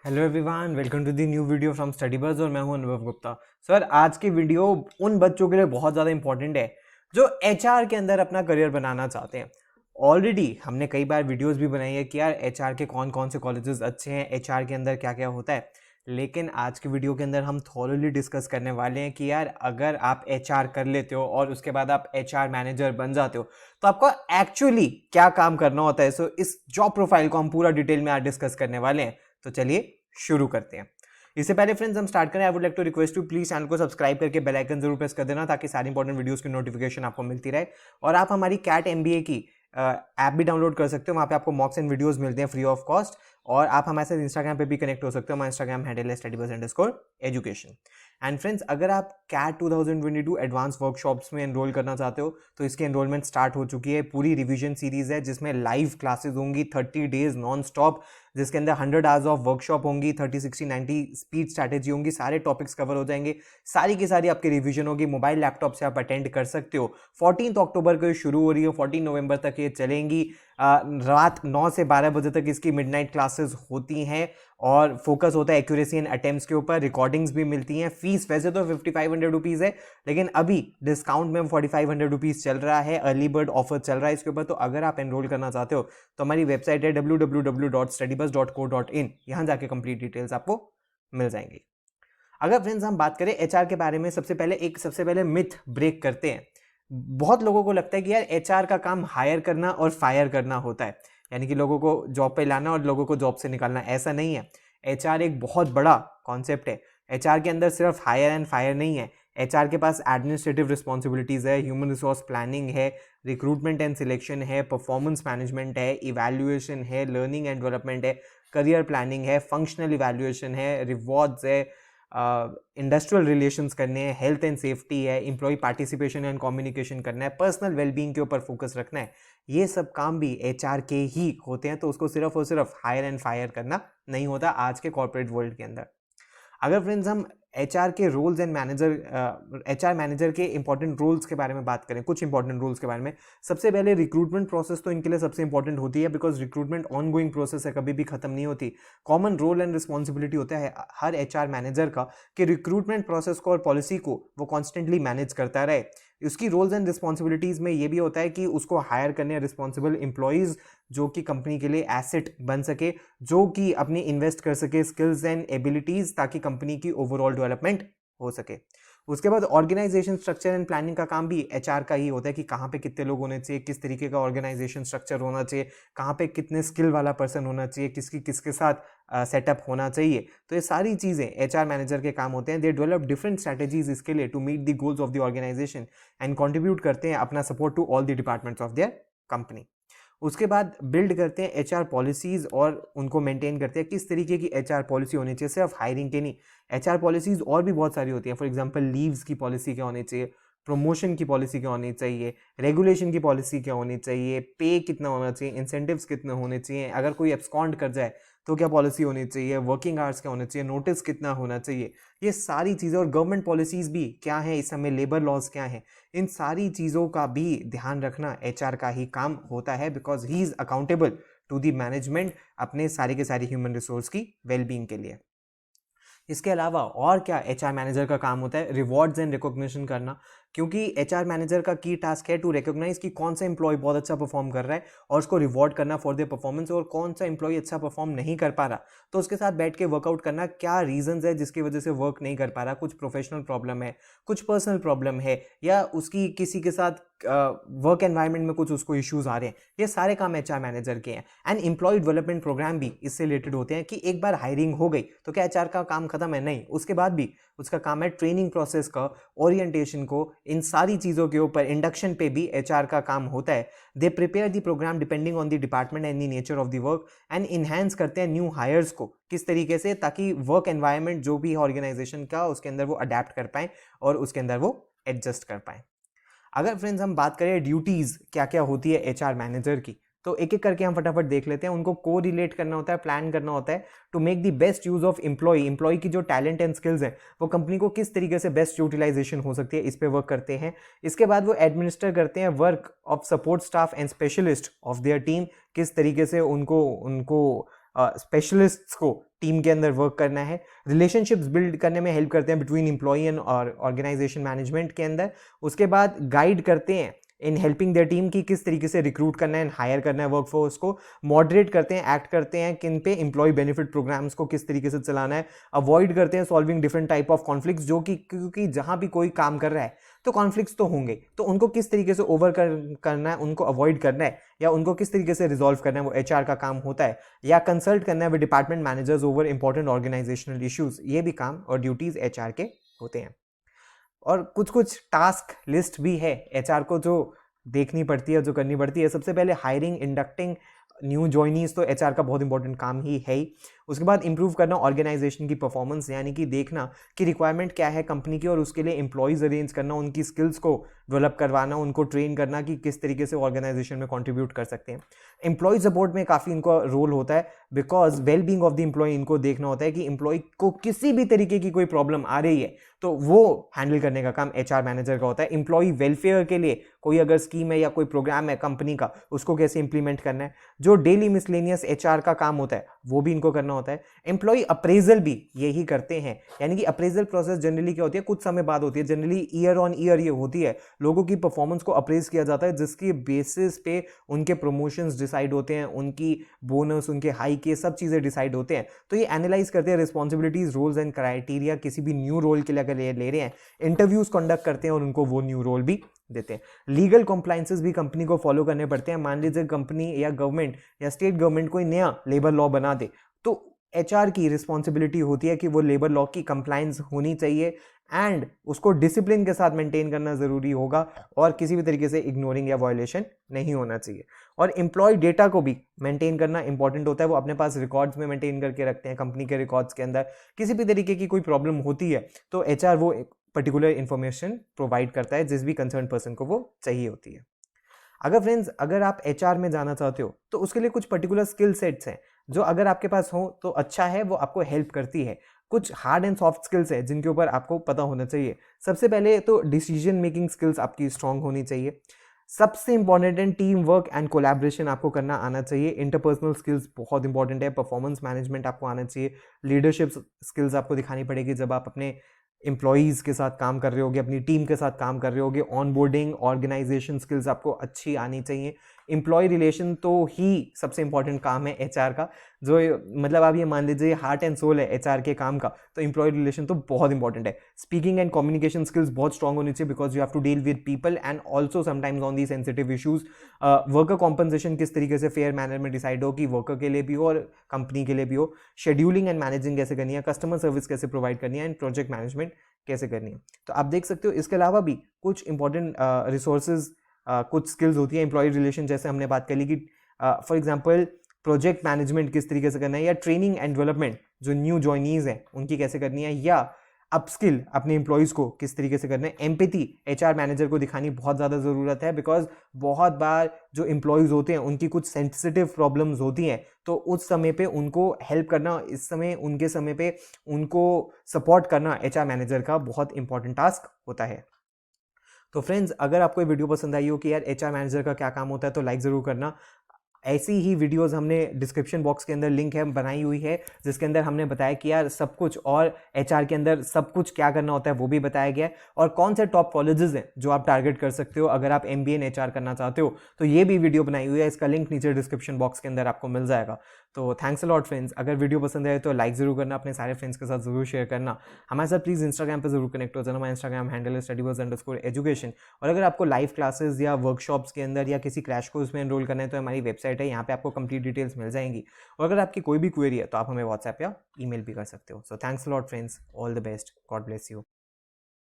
Hello everyone, welcome to the new video from study buzz और मैं हूं अनुभव गुप्ता। सर, आज की वीडियो उन बच्चों के लिए बहुत ज़्यादा इंपॉर्टेंट है जो एचआर के अंदर अपना करियर बनाना चाहते हैं। ऑलरेडी हमने कई बार वीडियोस भी बनाई है कि यार एचआर के कौन कौन से कॉलेजेस अच्छे हैं, एचआर के अंदर क्या क्या होता है। लेकिन आज की वीडियो के अंदर हम थॉरोली डिस्कस करने वाले हैं कि यार अगर आप एचआर कर लेते हो और उसके बाद आप एचआर मैनेजर बन जाते हो तो आपको एक्चुअली क्या काम करना होता है। सो इस जॉब प्रोफाइल को हम पूरा डिटेल में आज डिस्कस करने वाले हैं। तो चलिए शुरू करते हैं। इससे पहले फ्रेंड्स हम स्टार्ट करें, I would like to request to please channel को सब्सक्राइब करके बेल आइकन जरूर प्रेस कर देना ताकि सारी इंपॉर्टेंट वीडियोस की नोटिफिकेशन आपको मिलती रहे। और आप हमारी कैट एमबीए की ऐप भी डाउनलोड कर सकते हो, वहाँ पे आपको मॉक्स एंड वीडियोस मिलते हैं फ्री ऑफ कॉस्ट। और आप हमारे साथ इंस्टाग्राम पे भी कनेक्ट हो सकते हो, हमारा इंस्टाग्राम हैंडल है studyBuzz_education। एंड फ्रेंड्स, अगर आप कैट 2022 एडवांस वर्कशॉप्स में एनरोल करना चाहते हो तो इसकी एनरोलमेंट स्टार्ट हो चुकी है। पूरी रिवीजन सीरीज है जिसमें लाइव क्लासेस होंगी 30 डेज नॉन स्टॉप, जिसके अंदर 100 आवर्स ऑफ वर्कशॉप होंगी, 30 60 90 स्पीड स्ट्रैटेजी होंगी, सारे टॉपिक्स कवर हो जाएंगे, सारी की सारी आपकी रिवीजन होगी। मोबाइल लैपटॉप से आप अटेंड कर सकते हो। 14 अक्टूबर को ये शुरू हो रही है, 14 नवंबर तक ये चलेंगी। रात 9 से 12 बजे तक इसकी मिडनाइट क्लासेस होती हैं और फोकस होता है एक्यूरेसी एंड अटेम्प्ट्स के ऊपर। रिकॉर्डिंग्स भी मिलती हैं। फीस वैसे तो 5500 रुपीज़ है, लेकिन अभी डिस्काउंट में 4500 रुपीज़ चल रहा है। अर्ली बर्ड ऑफर चल रहा है इसके ऊपर। तो अगर आप एनरोल करना चाहते हो तो हमारी वेबसाइट है www.studybuzz.co.in, यहाँ जाके कंप्लीट डिटेल्स आपको मिल जाएंगी। अगर फ्रेंड्स हम बात करें एचआर के बारे में, सबसे पहले मिथ ब्रेक करते हैं। बहुत लोगों को लगता है कि यार एचआर का काम हायर करना और फायर करना होता है, यानी कि लोगों को जॉब पे लाना और लोगों को जॉब से निकालना। ऐसा नहीं है। एचआर एक बहुत बड़ा कॉन्सेप्ट है। एचआर के अंदर सिर्फ हायर एंड फायर नहीं है। एचआर के पास एडमिनिस्ट्रेटिव रिस्पॉन्सिबिलिटीज है, ह्यूमन रिसोर्स प्लानिंग है, रिक्रूटमेंट एंड सिलेक्शन है, परफॉर्मेंस मैनेजमेंट है, इवैल्यूएशन है, लर्निंग एंड डेवलपमेंट है, करियर प्लानिंग है, फंक्शनल इवैल्यूएशन है, रिवॉर्ड्स है, इंडस्ट्रियल रिलेशंस करने हैं, हेल्थ एंड सेफ्टी है, एम्प्लॉय पार्टिसिपेशन एंड कम्युनिकेशन करना है, पर्सनल वेलबींग के ऊपर फोकस रखना है। ये सब काम भी एचआर के ही होते हैं। तो उसको सिर्फ और सिर्फ हायर एंड फायर करना नहीं होता आज के कॉर्पोरेट वर्ल्ड के अंदर। अगर फ्रेंड्स हम एचआर के रोल्स एंड एचआर मैनेजर के इंपॉर्टेंट रोल्स के बारे में बात करें, कुछ इंपॉर्टेंट रोल्स के बारे में, सबसे पहले रिक्रूटमेंट प्रोसेस तो इनके लिए सबसे इंपॉर्टेंट होती है, because recruitment on going process है, कभी भी खत्म नहीं होती। कॉमन रोल एंड रिस्पॉन्सिबिलिटी होता है हर एचआर मैनेजर का कि रिक्रूटमेंट प्रोसेस को और पॉलिसी को वो कॉन्स्टेंटली मैनेज करता रहे। उसकी रोल्स एंड रिस्पॉन्सिबिलिटीज में ये भी होता है कि उसको हायर करने रिस्पॉन्सिबल एम्प्लॉयज जो कि कंपनी के लिए एसेट बन सके, जो कि अपनी इन्वेस्ट कर सके स्किल्स एंड एबिलिटीज, ताकि कंपनी की ओवरऑल डेवलपमेंट हो सके। उसके बाद ऑर्गेनाइजेशन स्ट्रक्चर एंड प्लानिंग का काम भी एचआर का ही होता है कि कहाँ पे कितने लोग होने चाहिए, किस तरीके का ऑर्गेनाइजेशन स्ट्रक्चर होना चाहिए, कहाँ पे कितने स्किल वाला पर्सन होना चाहिए, किसकी किसके साथ सेटअप होना चाहिए। तो ये सारी चीज़ें एचआर मैनेजर के काम होते हैं। दे डेवलप डिफरेंट स्ट्रैटेजीज इसके लिए to meet the goals of the organisation and contribute करते हैं अपना support to all the departments of their company. उसके बाद बिल्ड करते हैं एचआर पॉलिसीज और उनको मेंटेन करते हैं किस तरीके की एचआर पॉलिसी होनी चाहिए। सिर्फ हायरिंग के नहीं, एचआर पॉलिसीज और भी बहुत सारी होती है। फॉर एग्जांपल लीव्स की पॉलिसी क्या होनी चाहिए, प्रमोशन की पॉलिसी क्या होनी चाहिए, रेगुलेशन की पॉलिसी क्या होनी चाहिए, पे कितना होना चाहिए, इंसेंटिव्स कितने होने चाहिए, अगर कोई एब्सकॉन्ड कर जाए तो क्या पॉलिसी होनी चाहिए, वर्किंग आवर्स क्या होने चाहिए, नोटिस कितना होना चाहिए, ये सारी चीज़ें। और गवर्नमेंट पॉलिसीज भी क्या है इस समय, लेबर लॉज क्या है, इन सारी चीज़ों का भी ध्यान रखना एचआर का ही काम होता है, because he is accountable to the management अपने सारे के सारे ह्यूमन रिसोर्स की वेलबींग के लिए। इसके अलावा और क्या एचआर मैनेजर का काम होता है, रिवॉर्ड्स एंड रिकॉग्निशन करना। क्योंकि एचआर मैनेजर का की टास्क है टू रिकॉग्नाइज कि कौन सा एम्प्लॉय बहुत अच्छा परफॉर्म कर रहा है और उसको रिवॉर्ड करना फॉर देयर परफॉर्मेंस, और कौन सा एम्प्लॉय अच्छा परफॉर्म नहीं कर पा रहा तो उसके साथ बैठ के वर्कआउट करना क्या रीजंस है जिसकी वजह से वर्क नहीं कर पा रहा। कुछ प्रोफेशनल प्रॉब्लम है, कुछ पर्सनल प्रॉब्लम है, या उसकी किसी के साथ वर्क एनवायरनमेंट में कुछ उसको इश्यूज आ रहे हैं। ये सारे काम एचआर मैनेजर के हैं। एंड एम्प्लॉय डेवलपमेंट प्रोग्राम भी इससे रिलेटेड होते हैं कि एक बार हायरिंग हो गई तो क्या एचआर का काम खत्म है? नहीं, उसके बाद भी उसका काम है ट्रेनिंग प्रोसेस का, ओरिएंटेशन को, इन सारी चीज़ों के ऊपर इंडक्शन पे भी एचआर का काम होता है। They prepare the programme depending on the department and the nature of the work and enhance करते हैं न्यू हायर्स को किस तरीके से, ताकि वर्क एनवायरनमेंट जो भी है ऑर्गेनाइजेशन का उसके अंदर वो अडेप्ट कर पाए और उसके अंदर वो एडजस्ट कर पाए। अगर फ्रेंड्स हम बात करें ड्यूटीज क्या क्या होती है एचआर मैनेजर की, तो एक एक करके हम फटाफट देख लेते हैं। उनको को रिलेट करना होता है, प्लान करना होता है to make the best use of employee की जो टैलेंट एंड स्किल्स हैं वो कंपनी को किस तरीके से बेस्ट यूटिलाइजेशन हो सकती है, इस पे वर्क करते हैं। इसके बाद वो एडमिनिस्टर करते हैं work of support staff and specialist of their team, किस तरीके से उनको उनको स्पेशलिस्ट्स को टीम के अंदर वर्क करना है, रिलेशनशिप्स बिल्ड करने में हेल्प करते हैं बिटवीन एम्प्लॉई एंड और ऑर्गेनाइजेशन मैनेजमेंट के अंदर, उसके बाद गाइड करते हैं इन हेल्पिंग देयर टीम की किस तरीके से रिक्रूट करना है एंड हायर करना है वर्कफोर्स को, मॉडरेट करते हैं, एक्ट करते हैं किन पे एम्प्लॉय बेनिफिट प्रोग्राम्स को किस तरीके से चलाना है, अवॉइड करते हैं solving different type of conflicts, जो कि क्योंकि जहां भी कोई काम कर रहा है तो कॉन्फ्लिक्ट्स तो होंगे, तो उनको किस तरीके से करना है, उनको अवॉइड करना है या उनको किस तरीके से रिजॉल्व करना है वो एचआर का काम होता है, या कंसल्ट करना है with department managers over important organisational issues, ये भी काम और ड्यूटीज एचआर के होते हैं। और कुछ कुछ टास्क लिस्ट भी है एचआर को जो देखनी पड़ती है, जो करनी पड़ती है। सबसे पहले हायरिंग, इंडक्टिंग न्यू जॉइनीज तो एचआर का बहुत इंपॉर्टेंट काम ही है ही। उसके बाद इंप्रूव करना ऑर्गेनाइजेशन की परफॉर्मेंस, यानी कि देखना कि रिक्वायरमेंट क्या है कंपनी की और उसके लिए एम्प्लॉयज़ अरेंज करना, उनकी स्किल्स को डेवलप करवाना, उनको ट्रेन करना कि किस तरीके से ऑर्गेनाइजेशन में कंट्रीब्यूट कर सकते हैं। एम्प्लॉय सपोर्ट में काफ़ी इनका रोल होता है, because well being of the employee इनको देखना होता है कि एम्प्लॉय को किसी भी तरीके की कोई प्रॉब्लम आ रही है तो वो हैंडल करने का काम एचआर मैनेजर का होता है। एम्प्लॉय वेलफेयर के लिए कोई अगर स्कीम है या कोई प्रोग्राम है कंपनी का, उसको कैसे इंप्लीमेंट करना है, जो डेली मिसलेनियस एचआर का काम होता है वो भी इनको करना होता है। एम्प्लॉय अप्रेजल भी यही करते हैं, यानी कि अप्रेजल प्रोसेस जनरली क्या होती है, कुछ समय बाद होती है, जनरली ईयर ऑन ईयर ये होती है, लोगों की परफॉर्मेंस को अप्रेज किया जाता है, जिसकी बेसिस पे उनके प्रमोशंस डिसाइड होते हैं, उनकी बोनस, उनके हाइक, ये सब चीज़ें डिसाइड होते हैं। तो ये एनालाइज करते हैं रिस्पॉन्सिबिलिटीज, रोल्स एंड क्राइटेरिया किसी भी न्यू रोल के लिए अगर ले रहे हैं, इंटरव्यूज कंडक्ट करते हैं और उनको वो न्यू रोल भी देते हैं। लीगल कॉम्प्लाइंसेस भी कंपनी को फॉलो करने पड़ते हैं। मान लीजिए कंपनी या गवर्नमेंट या स्टेट गवर्नमेंट कोई नया लेबर लॉ बना दे, तो एचआर की रिस्पॉन्सिबिलिटी होती है कि वो लेबर लॉ की कंप्लाइंस होनी चाहिए एंड उसको डिसिप्लिन के साथ मेंटेन करना जरूरी होगा और किसी भी तरीके से इग्नोरिंग या वायलेशन नहीं होना चाहिए। और एम्प्लॉय डेटा को भी मेंटेन करना इंपॉर्टेंट होता है, वो अपने पास रिकॉर्ड्स में मेंटेन करके रखते हैं कंपनी के रिकॉर्ड्स के अंदर। किसी भी तरीके की कोई प्रॉब्लम होती है तो एचआर वो पर्टिकुलर इंफॉर्मेशन प्रोवाइड करता है जिस भी कंसर्न पर्सन को वो चाहिए होती है। अगर आप एचआर में जाना चाहते हो तो उसके लिए कुछ पर्टिकुलर स्किल सेट्स हैं जो अगर आपके पास हो तो अच्छा है, वो आपको हेल्प करती है। कुछ हार्ड एंड सॉफ्ट स्किल्स है जिनके ऊपर आपको पता होना चाहिए। सबसे पहले तो डिसीजन मेकिंग स्किल्स आपकी स्ट्रांग होनी चाहिए। सबसे इंपॉर्टेंट है टीम वर्क एंड कोलैबोरेशन आपको करना आना चाहिए। इंटरपर्सनल स्किल्स बहुत इंपॉर्टेंट है। परफॉर्मेंस मैनेजमेंट आपको आना चाहिए। लीडरशिप स्किल्स आपको दिखानी पड़ेगी जब आप अपने एम्प्लॉयज़ के साथ काम कर रहे होगे, अपनी टीम के साथ काम कर रहे होगे। ऑनबोर्डिंग, ऑर्गेनाइजेशन स्किल्स आपको अच्छी आनी चाहिए। एम्प्लॉय रिलेशन तो ही सबसे इंपॉर्टेंट काम है एचआर का, जो मतलब आप ये मान लीजिए हार्ट एंड सोल है एचआर के काम का, तो एम्प्लॉय रिलेशन तो बहुत इंपॉर्टेंट है। स्पीकिंग एंड कम्युनिकेशन स्किल्स बहुत स्ट्रांग होनी चाहिए because you have to deal with people and also sometimes on the sensitive issues. Worker compensation किस तरीके से फेयर मैनर में डिसाइड हो कि वर्कर के लिए भी हो और कंपनी के लिए भी हो। शेड्यूलिंग एंड मैनेजिंग कैसे करनी है, कस्टमर सर्विस कैसे प्रोवाइड करनी है एंड प्रोजेक्ट मैनेजमेंट कैसे करनी है। तो आप देख सकते हो इसके अलावा भी कुछ इंपॉर्टेंट रिसोर्सेज, कुछ स्किल्स होती है एम्प्लॉय रिलेशन, जैसे हमने बात कर ली कि फॉर एग्जांपल प्रोजेक्ट मैनेजमेंट किस तरीके से करना है, या ट्रेनिंग एंड डेवलपमेंट जो न्यू ज्वाइनीज हैं उनकी कैसे करनी है, या अपस्किल अपने एम्प्लॉयज़ को किस तरीके से करना है। एम्पैथी एचआर मैनेजर को दिखानी बहुत ज़्यादा ज़रूरत है बिकॉज बहुत बार जो एम्प्लॉयज़ होते हैं उनकी कुछ सेंसिटिव प्रॉब्लम्स होती हैं, तो उस समय पे उनको हेल्प करना, इस समय उनके समय पे उनको सपोर्ट करना एचआर मैनेजर का बहुत इंपॉर्टेंट टास्क होता है। तो फ्रेंड्स, अगर आपको ये वीडियो पसंद आई हो कि यार एचआर मैनेजर का क्या काम होता है तो लाइक ज़रूर करना। ऐसी ही वीडियोस हमने डिस्क्रिप्शन बॉक्स के अंदर लिंक है बनाई हुई है, जिसके अंदर हमने बताया कि यार सब कुछ और एचआर के अंदर सब कुछ क्या करना होता है वो भी बताया गया है, और कौन से टॉप कॉलेजेस हैं जो आप टारगेट कर सकते हो अगर आप एमबीए इन एचआर करना चाहते हो, तो ये भी वीडियो बनाई हुई है। इसका लिंक नीचे डिस्क्रिप्शन बॉक्स के अंदर आपको मिल जाएगा। तो थैंक्स अ लॉट फ्रेंड्स। अगर वीडियो पसंद आए तो लाइक जरूर करना, अपने सारे फ्रेंड्स के साथ जरूर शेयर करना। हमारे साथ प्लीज़ इंस्टाग्राम पर जरूर कनेक्ट हो जाना। हमारा इंस्टाग्राम हैंडल है studybuds_education। और अगर आपको लाइव क्लासेस या वर्कशॉप्स के अंदर या किसी क्रैश कोर्स में एनरोल करना है तो हमारी वेबसाइट है, यहाँ पे आपको कंप्लीट डिटेल्स मिल जाएंगी। और अगर आपकी कोई भी क्वेरी है तो आप हमें व्हाट्सएप या ईमेल भी कर सकते हो। So thanks a lot friends, all the best, God bless you.